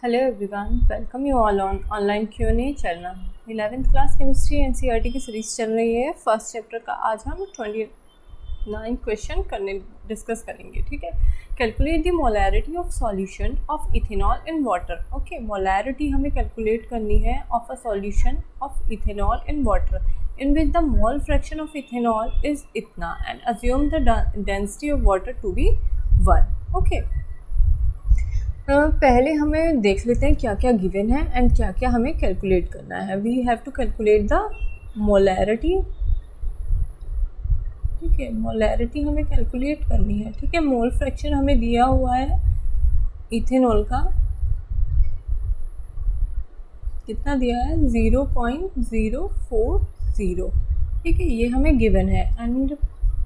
Hello everyone, welcome you all on online Q&A channel। 11th class chemistry NCERT की series चल रही है। First chapter का आज हम 29 क्वेश्चन डिस्कस करेंगे। ठीक है, calculate the molarity of solution of ethanol in water. Okay, molarity हमें कैलकुलेट करनी है of a solution of ethanol in water in which the mole fraction of ethanol is इतना and assume the density of water to be 1। Okay, पहले हमें देख लेते हैं क्या क्या गिवन है एंड क्या क्या हमें कैलकुलेट करना है। We have to calculate the molarity. ठीक है, मोलैरिटी हमें कैलकुलेट करनी है। ठीक है, मोल फ्रैक्शन हमें दिया हुआ है इथेनॉल का, कितना दिया है 0.040। ठीक है, ये हमें गिवन है एंड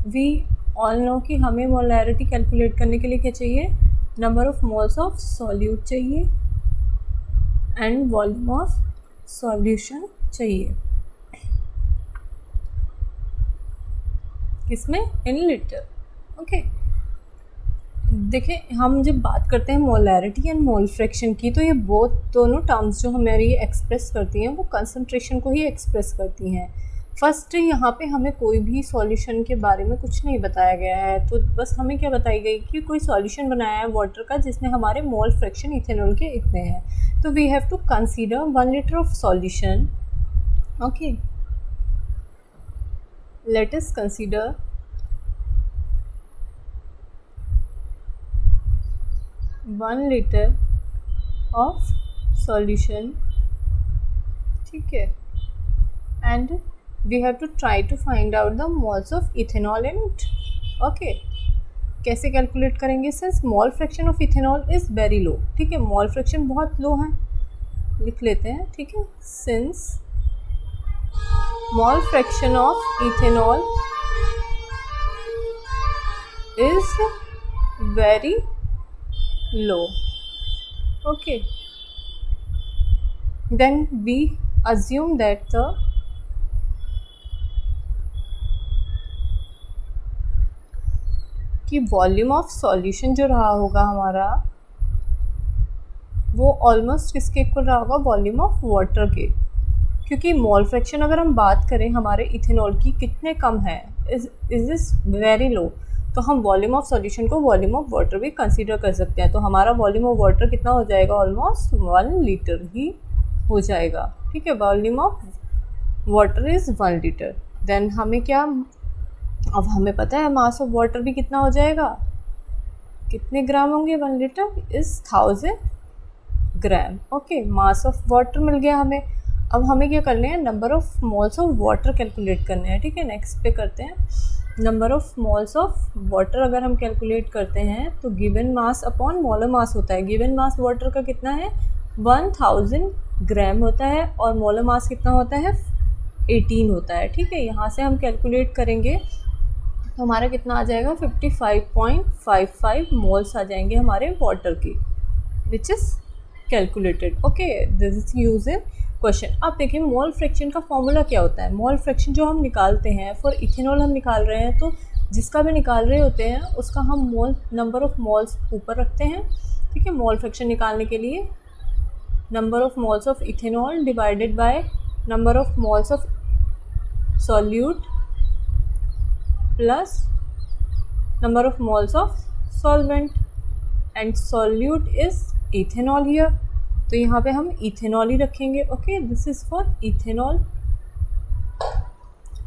वी ऑल नो कि हमें मोलैरिटी कैलकुलेट करने के लिए क्या चाहिए, number of moles of solute चाहिए एंड वॉल्यूम ऑफ सॉल्यूशन चाहिए। किसमें, इन लीटर। ओके, देखिए हम जब बात करते हैं मोलैरिटी एंड मोल फ्रैक्शन की, तो ये दोनों टर्म्स जो हमारी एक्सप्रेस करती हैं वो कंसंट्रेशन को ही एक्सप्रेस करती हैं। फर्स्ट यहाँ पे हमें कोई भी सॉल्यूशन के बारे में कुछ नहीं बताया गया है, तो बस हमें क्या बताई गई कि कोई सॉल्यूशन बनाया है वाटर का जिसमें हमारे मोल फ्रैक्शन इथेनॉल के इतने हैं, तो we have to consider 1 litre of solution. Okay, let us consider 1 litre of solution. ठीक है, and we have to try to find out the moles of ethanol in it। okay, कैसे calculate करेंगे, since mole fraction of ethanol is very लो। ठीक है, mole fraction बहुत लो है, लिख लेते हैं। ठीक है, since mole fraction of ethanol is very low. Okay, then we assume that the कि वॉल्यूम ऑफ सॉल्यूशन जो रहा होगा हमारा वो ऑलमोस्ट किसके इक्वल रहा होगा, वॉल्यूम ऑफ वाटर के, क्योंकि मोल फ्रैक्शन अगर हम बात करें हमारे इथेनॉल की कितने कम है, इज दिस वेरी लो, तो हम वॉल्यूम ऑफ सॉल्यूशन को वॉल्यूम ऑफ वाटर भी कंसीडर कर सकते हैं। तो हमारा वॉल्यूम ऑफ वाटर कितना हो जाएगा, ऑलमोस्ट 1 लीटर ही हो जाएगा। ठीक है, volume of water is 1 litre. Then हमें क्या, अब हमें पता है मास ऑफ वाटर भी कितना हो जाएगा, कितने ग्राम होंगे, 1 litre is 1000 gram. Okay, mass of water मिल गया हमें। अब हमें क्या करने हैं, number of moles of water calculate करने हैं। ठीक है, नेक्स्ट पे करते हैं। Number of moles of water अगर हम कैलकुलेट करते हैं तो given mass upon molar mass होता है। गिवन मास वाटर का कितना है, 1000 ग्राम होता है और मोलर मास कितना होता है, 18 होता है। ठीक है, यहाँ से हम कैलकुलेट करेंगे तो हमारा कितना आ जाएगा, 55.55 मोल्स आ जाएंगे हमारे वाटर की, which is calculated. Okay, this is use in question. अब देखिए मोल फ्रैक्शन का फॉर्मूला क्या होता है। मोल फ्रैक्शन जो हम निकालते हैं फॉर इथेनॉल हम निकाल रहे हैं, तो जिसका भी निकाल रहे होते हैं उसका हम मोल नंबर ऑफ मोल्स ऊपर रखते हैं। ठीक है, मोल फ्रैक्शन निकालने के लिए number of moles of ethanol divided by number of moles of solute plus number of moles of solvent and solute is ethanol here, तो यहाँ पे हम इथेनॉल ही रखेंगे। Okay, this is for ethanol.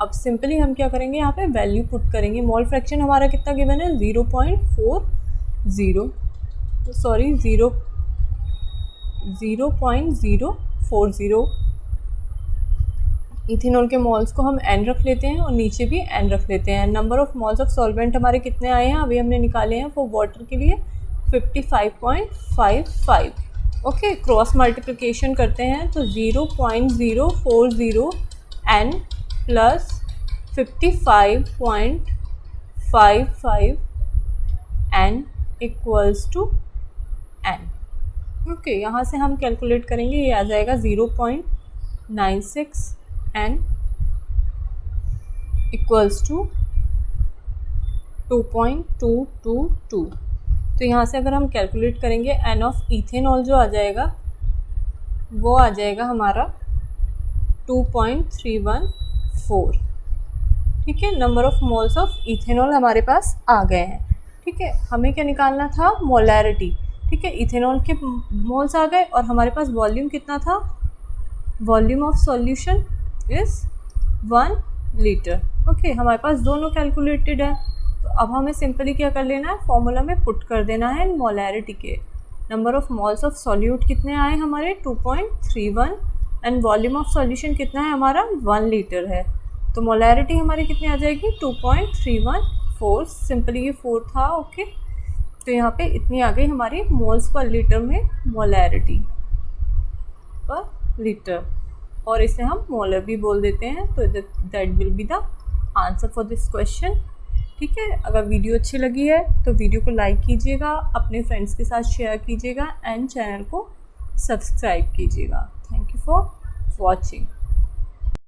अब simply हम क्या करेंगे, यहाँ पे वैल्यू पुट करेंगे। मोल फ्रैक्शन हमारा कितना गिवन है, 0.040। इथेनॉल के मोल्स को हम n रख लेते हैं और नीचे भी n रख लेते हैं। Number of moles of solvent हमारे कितने आए हैं, अभी हमने निकाले हैं फॉर वाटर के लिए 55.55। ओके, क्रॉस मल्टीप्लिकेशन करते हैं तो 0.040 n plus 55.55 n equals to n। Okay, यहाँ से हम कैलकुलेट करेंगे, ये आ जाएगा 0.96 n इक्वल्स टू 2.222। तो यहाँ से अगर हम कैलकुलेट करेंगे एन ऑफ इथेनॉल जो आ जाएगा वो आ जाएगा हमारा 2.314। ठीक है, number of moles of ethanol हमारे पास आ गए हैं। ठीक है, हमें क्या निकालना था, मोलैरिटी। ठीक है, इथेनॉल के मोल्स आ गए और हमारे पास वॉल्यूम कितना था, volume of solution is 1 litre. Okay, हमारे पास दोनों कैलकुलेटेड है, तो अब हमें सिंपली क्या कर लेना है, फॉर्मूला में पुट कर देना है मोलैरिटी के। Number of moles of solute कितने आए हमारे, 2.31, एंड वॉल्यूम ऑफ सॉल्यूशन कितना है हमारा, 1 लीटर है। तो मोलैरिटी हमारी कितनी आ जाएगी, 2.314। सिंपली ये 4 था। ओके, तो यहाँ पे इतनी आ गई हमारी मोल्स पर लीटर में मोलैरिटी पर लीटर, और इसे हम मोलर भी बोल देते हैं। तो that will be the answer for this question. ठीक है, अगर वीडियो अच्छी लगी है तो वीडियो को लाइक कीजिएगा, अपने फ्रेंड्स के साथ शेयर कीजिएगा, एंड चैनल को सब्सक्राइब कीजिएगा। Thank you for watching.